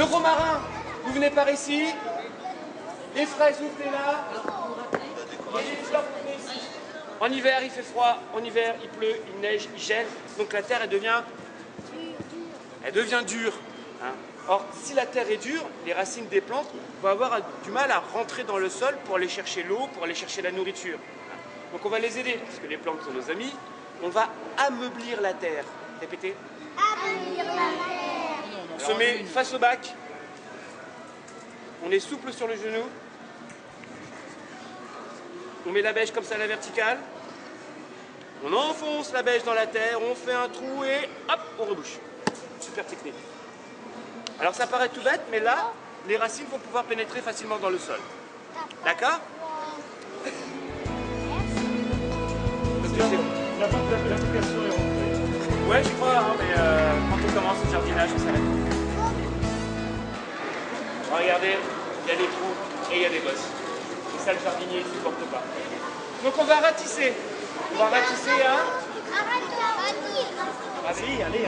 romarin, vous venez par ici. Les fraises, vous venez là. Et les fleurs, vous venez ici. En hiver, il fait froid. En hiver, il pleut, il neige, il gèle. Donc la terre, elle devient dure. Hein. Or, si la terre est dure, les racines des plantes vont avoir du mal à rentrer dans le sol pour aller chercher l'eau, pour aller chercher la nourriture. Donc on va les aider, parce que les plantes sont nos amis. On va ameublir la terre. Répétez. Ameublir la terre. On se met face au bac. On est souple sur le genou. On met la bêche comme ça à la verticale. On enfonce la bêche dans la terre, on fait un trou et hop, on rebouche. Super technique. Alors ça paraît tout bête, mais là, les racines vont pouvoir pénétrer facilement dans le sol. D'accord? L'application est rentrée. Ouais, je crois, hein, mais quand on commence le jardinage, on s'arrête. Regardez, il y a des trous et il y a des bosses. Et ça, le jardinier ne supporte pas. Donc on va ratisser. On va ratisser un... Vas-y, allez.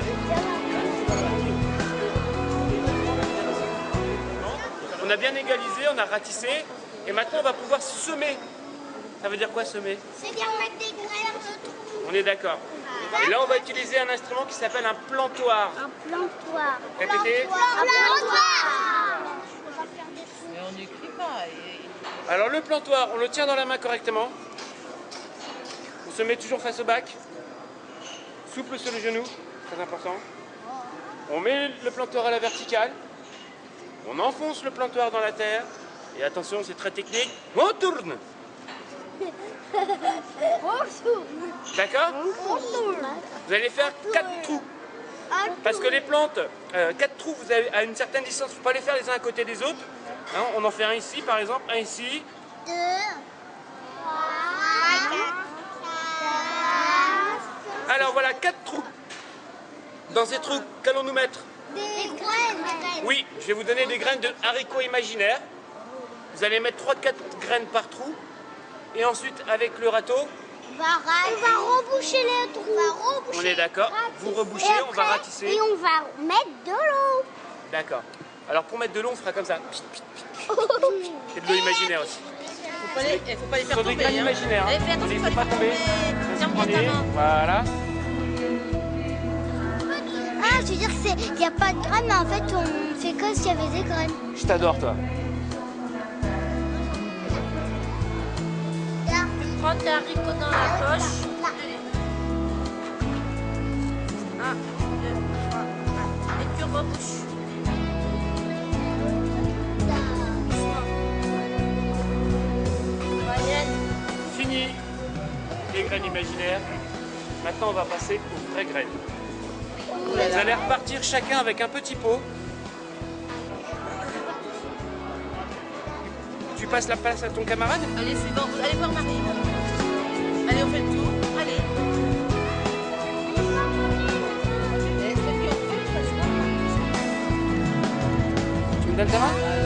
On a bien égalisé, on a ratissé. Et maintenant, on va pouvoir semer. Ça veut dire quoi, semer? C'est-à-dire mettre des graines de trous. On est d'accord. Et là, on va utiliser un instrument qui s'appelle un plantoir. Un plantoir. Répétez. Un plantoir. Mais on n'écrit pas. Alors le plantoir, on le tient dans la main correctement. On se met toujours face au bac. Souple sur le genou, très important. On met le plantoir à la verticale. On enfonce le plantoir dans la terre. Et attention, c'est très technique. On tourne. D'accord? Vous allez faire 4 trous. Parce que les plantes, 4 trous, vous avez à une certaine distance, il ne faut pas les faire les uns à côté des autres. Hein, on en fait un ici, par exemple, un ici. 2, 3, 4. Alors voilà, 4 trous. Dans ces trous, qu'allons-nous mettre? Des graines. Oui, je vais vous donner des graines de haricots imaginaires. Vous allez mettre 3-4 graines par trou. Et ensuite, avec le râteau, On va reboucher les trous. on est d'accord. Vous rebouchez, Et on va après, ratisser. Et on va mettre de l'eau. D'accord. Alors pour mettre de l'eau, on fera comme ça. Et de l'eau imaginaire aussi. Faut pas les Ce faire sont des tomber. graines imaginaires. Allez, Hein. fais Ne attention, les faut pas faites pas les tomber. faire tomber. Tiens Vas-y, bien ta prenez. main. Voilà. Ah, tu veux dire qu'il n'y a pas de graines, mais en fait, on fait comme s'il y avait des graines. Je t'adore, toi. Prends tes haricots dans la poche. 1, 2, 3, 4. Et tu rebouches. Moyenne. Fini les graines imaginaires. Maintenant, on va passer aux vraies graines. Vous allez repartir chacun avec un petit pot. Tu passes la place à ton camarade? Allez, suivant. Allez voir Marie. Allez, on fait le tour. Allez. Tu me donnes ta main?